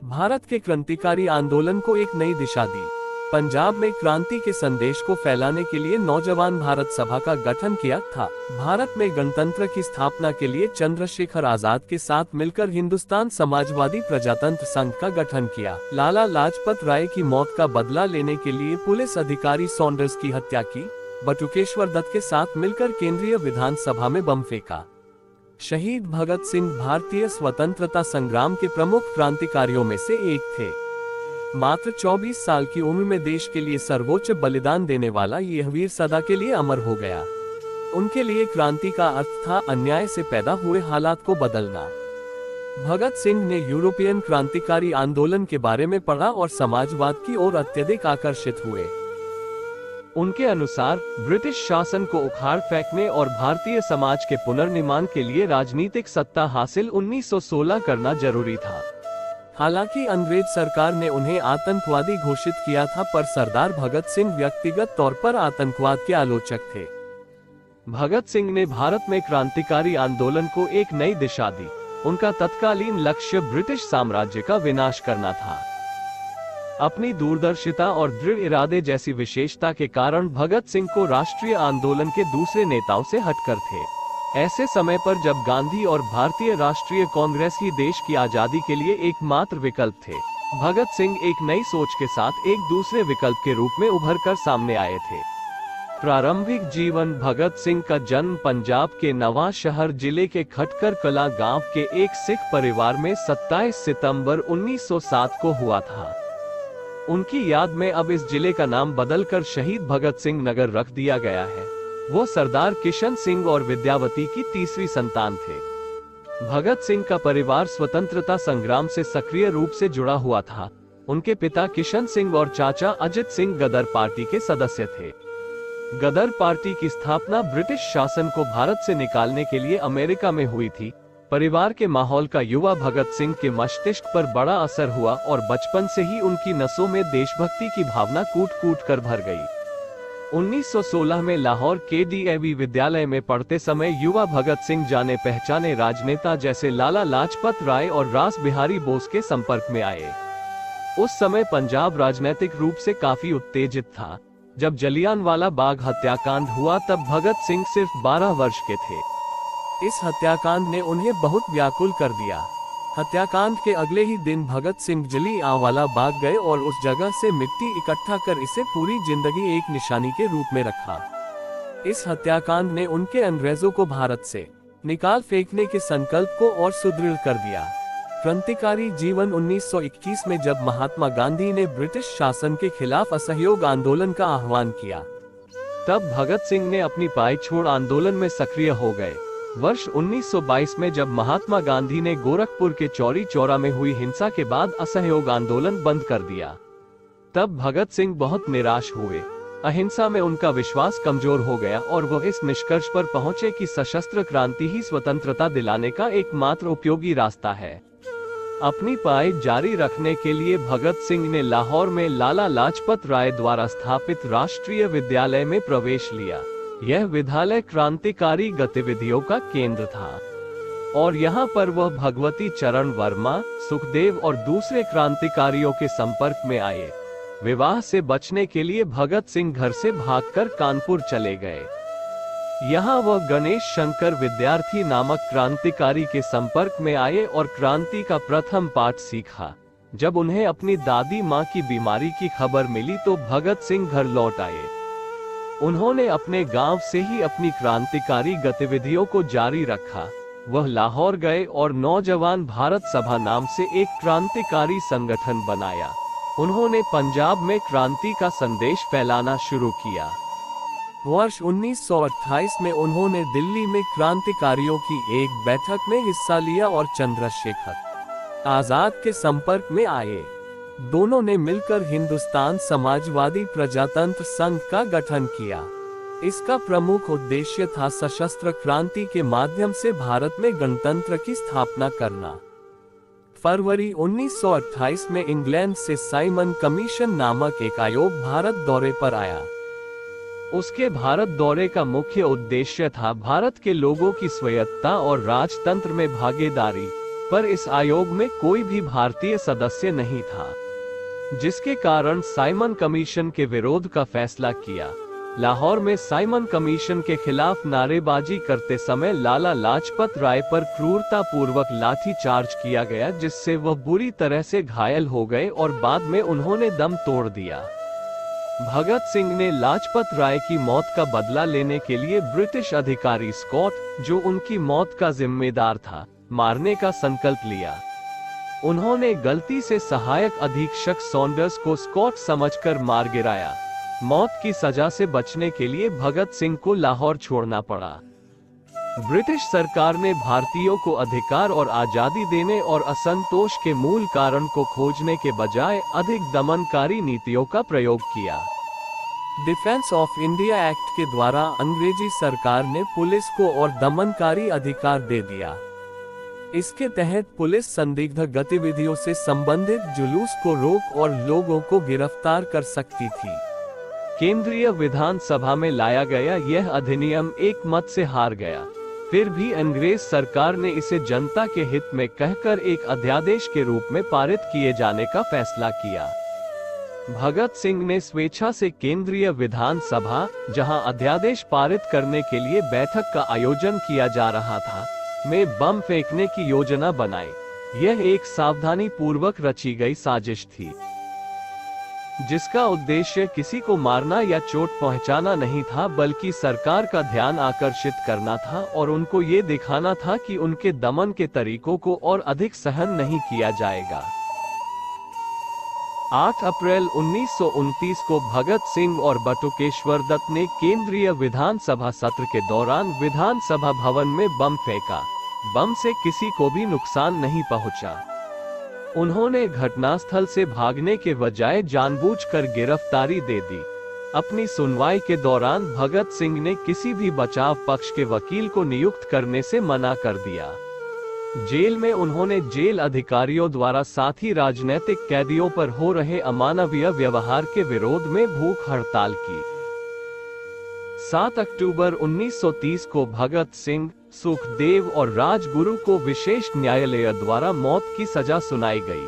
भारत के क्रांतिकारी आंदोलन को एक नई दिशा दी। पंजाब में क्रांति के संदेश को फैलाने के लिए नौजवान भारत सभा का गठन किया था। भारत में गणतंत्र की स्थापना के लिए चंद्रशेखर आजाद के साथ मिलकर हिंदुस्तान समाजवादी प्रजातंत्र संघ का गठन किया। लाला लाजपत राय की मौत का बदला लेने के लिए पुलिस अधिकारी सॉन्डर्स की हत्या की। बटुकेश्वर दत्त के साथ मिलकर केंद्रीय विधानसभा में बम फेंका। शहीद भगत सिंह भारतीय स्वतंत्रता संग्राम के प्रमुख क्रांतिकारियों में से एक थे। मात्र 24 साल की उम्र में देश के लिए सर्वोच्च बलिदान देने वाला यह वीर सदा के लिए अमर हो गया। उनके लिए क्रांति का अर्थ था अन्याय से पैदा हुए हालात को बदलना। भगत सिंह ने यूरोपियन क्रांतिकारी आंदोलन के बारे में पढ़ा और समाजवाद की ओर अत्यधिक आकर्षित हुए। उनके अनुसार ब्रिटिश शासन को उखाड़ फेंकने और भारतीय समाज के पुनर्निर्माण के लिए राजनीतिक सत्ता हासिल 1916 करना जरूरी था। हालांकि अंग्रेज सरकार ने उन्हें आतंकवादी घोषित किया था, पर सरदार भगत सिंह व्यक्तिगत तौर पर आतंकवाद के आलोचक थे। भगत सिंह ने भारत में क्रांतिकारी आंदोलन को एक नई दिशा दी। उनका तत्कालीन लक्ष्य ब्रिटिश साम्राज्य का विनाश करना था। अपनी दूरदर्शिता और दृढ़ इरादे जैसी विशेषता के कारण भगत सिंह को राष्ट्रीय आंदोलन के दूसरे नेताओं से हटकर थे। ऐसे समय पर जब गांधी और भारतीय राष्ट्रीय कांग्रेस ही देश की आजादी के लिए एकमात्र विकल्प थे, भगत सिंह एक नई सोच के साथ एक दूसरे विकल्प के रूप में उभर कर सामने आए थे। प्रारंभिक जीवन भगत सिंह का जन्म पंजाब के नवांशहर जिले के खटकर कला गांव के एक सिख परिवार में 27 सितंबर 1907 को हुआ था। उनकी याद में अब इस जिले का नाम बदलकर शहीद भगत सिंह नगर रख दिया गया है। वो सरदार किशन सिंह और विद्यावती की तीसरी संतान थे। भगत सिंह का परिवार स्वतंत्रता संग्राम से सक्रिय रूप से जुड़ा हुआ था। उनके पिता किशन सिंह और चाचा अजित सिंह गदर पार्टी के सदस्य थे। गदर पार्टी की स्थापना ब्रिटिश शासन को भारत से निकालने के लिए अमेरिका में हुई थी। परिवार के माहौल का युवा भगत सिंह के मस्तिष्क पर बड़ा असर हुआ और बचपन से ही उनकी नसों में देशभक्ति की भावना कूट कूट कर भर गई। 1916 में लाहौर के डीएवी विद्यालय में पढ़ते समय युवा भगत सिंह जाने पहचाने राजनेता जैसे लाला लाजपत राय और रास बिहारी बोस के संपर्क में आए। उस समय पंजाब राजनीतिक रूप से काफी उत्तेजित था। जब जलियांवाला बाग हत्याकांड हुआ तब भगत सिंह सिर्फ 12 वर्ष के थे। इस हत्याकांड ने उन्हें बहुत व्याकुल कर दिया। हत्याकांड के अगले ही दिन भगत सिंह जलियांवाला बाग गए और उस जगह से मिट्टी इकट्ठा कर इसे पूरी जिंदगी एक निशानी के रूप में रखा। इस हत्याकांड ने उनके अंग्रेजों को भारत से निकाल फेंकने के संकल्प को और सुदृढ़ कर दिया। क्रांतिकारी जीवन 1921 में जब महात्मा गांधी ने ब्रिटिश शासन के खिलाफ असहयोग आंदोलन का आह्वान किया, तब भगत सिंह ने अपनी पाई छोड़ आंदोलन में सक्रिय हो गए। वर्ष 1922 में जब महात्मा गांधी ने गोरखपुर के चौरी चौरा में हुई हिंसा के बाद असहयोग आंदोलन बंद कर दिया, तब भगत सिंह बहुत निराश हुए। अहिंसा में उनका विश्वास कमजोर हो गया और वह इस निष्कर्ष पर पहुंचे कि सशस्त्र क्रांति ही स्वतंत्रता दिलाने का एकमात्र उपयोगी रास्ता है। अपनी पाई जारी रखने के लिए भगत सिंह ने लाहौर में लाला लाजपत राय द्वारा स्थापित राष्ट्रीय विद्यालय में प्रवेश लिया। यह विद्यालय क्रांतिकारी गतिविधियों का केंद्र था और यहाँ पर वह भगवती चरण वर्मा, सुखदेव और दूसरे क्रांतिकारियों के संपर्क में आए। विवाह से बचने के लिए भगत सिंह घर से भागकर कानपुर चले गए। यहाँ वह गणेश शंकर विद्यार्थी नामक क्रांतिकारी के संपर्क में आए और क्रांति का प्रथम पाठ सीखा। जब उन्हें अपनी दादी माँ की बीमारी की खबर मिली तो भगत सिंह घर लौट आए। उन्होंने अपने गांव से ही अपनी क्रांतिकारी गतिविधियों को जारी रखा। वह लाहौर गए और नौजवान भारत सभा नाम से एक क्रांतिकारी संगठन बनाया। उन्होंने पंजाब में क्रांति का संदेश फैलाना शुरू किया। वर्ष 1928 में उन्होंने दिल्ली में क्रांतिकारियों की एक बैठक में हिस्सा लिया और चंद्रशेखर आजाद के संपर्क में आए। दोनों ने मिलकर हिंदुस्तान समाजवादी प्रजातंत्र संघ का गठन किया। इसका प्रमुख उद्देश्य था सशस्त्र क्रांति के माध्यम से भारत में गणतंत्र की स्थापना करना। फरवरी 1928 में इंग्लैंड से साइमन कमीशन नामक एक आयोग भारत दौरे पर आया। उसके भारत दौरे का मुख्य उद्देश्य था भारत के लोगों की स्वायत्तता और राजतंत्र में भागीदारी। पर इस आयोग में कोई भी भारतीय सदस्य नहीं था, जिसके कारण साइमन कमीशन के विरोध का फैसला किया। लाहौर में साइमन कमीशन के खिलाफ नारेबाजी करते समय लाला लाजपत राय पर क्रूरतापूर्वक लाठी चार्ज किया गया, जिससे वह बुरी तरह से घायल हो गए और बाद में उन्होंने दम तोड़ दिया। भगत सिंह ने लाजपत राय की मौत का बदला लेने के लिए ब्रिटिश अधिकारी स्कॉट, जो उनकी मौत का जिम्मेदार था, मारने का संकल्प लिया। उन्होंने गलती से सहायक अधीक्षक सॉन्डर्स को स्कॉट समझकर मार गिराया। मौत की सजा से बचने के लिए भगत सिंह को लाहौर छोड़ना पड़ा। ब्रिटिश सरकार ने भारतीयों को अधिकार और आजादी देने और असंतोष के मूल कारण को खोजने के बजाय अधिक दमनकारी नीतियों का प्रयोग किया। डिफेंस ऑफ इंडिया एक्ट के द्वारा अंग्रेजी सरकार ने पुलिस को और दमनकारी अधिकार दे दिया। इसके तहत पुलिस संदिग्ध गतिविधियों से संबंधित जुलूस को रोक और लोगों को गिरफ्तार कर सकती थी। केंद्रीय विधानसभा में लाया गया यह अधिनियम एक मत से हार गया। फिर भी अंग्रेज सरकार ने इसे जनता के हित में कहकर एक अध्यादेश के रूप में पारित किए जाने का फैसला किया। भगत सिंह ने स्वेच्छा से केंद्रीय विधानसभा, जहां अध्यादेश पारित करने के लिए बैठक का आयोजन किया जा रहा था, में बम फेंकने की योजना बनाई। यह एक सावधानी पूर्वक रची गई साजिश थी, जिसका उद्देश्य किसी को मारना या चोट पहुंचाना नहीं था, बल्कि सरकार का ध्यान आकर्षित करना था और उनको ये दिखाना था कि उनके दमन के तरीकों को और अधिक सहन नहीं किया जाएगा। 8 अप्रैल 1929 को भगत सिंह और बटुकेश्वर दत्त ने केंद्रीय विधानसभा सत्र के दौरान विधानसभा भवन में बम फेंका। बम से किसी को भी नुकसान नहीं पहुंचा। उन्होंने घटनास्थल से भागने के बजाय जानबूझकर गिरफ्तारी दे दी। अपनी सुनवाई के दौरान भगत सिंह ने किसी भी बचाव पक्ष के वकील को नियुक्त करने से मना कर दिया। जेल में उन्होंने जेल अधिकारियों द्वारा साथी राजनीतिक कैदियों पर हो रहे अमानवीय व्यवहार के विरोध में भूख हड़ताल की। 7 अक्टूबर 1930 को भगत सिंह, सुखदेव और राजगुरु को विशेष न्यायालय द्वारा मौत की सजा सुनाई गई।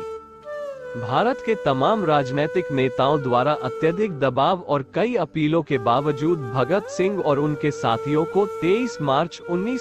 भारत के तमाम राजनीतिक नेताओं द्वारा अत्यधिक दबाव और कई अपीलों के बावजूद भगत सिंह और उनके साथियों को 23 मार्च 19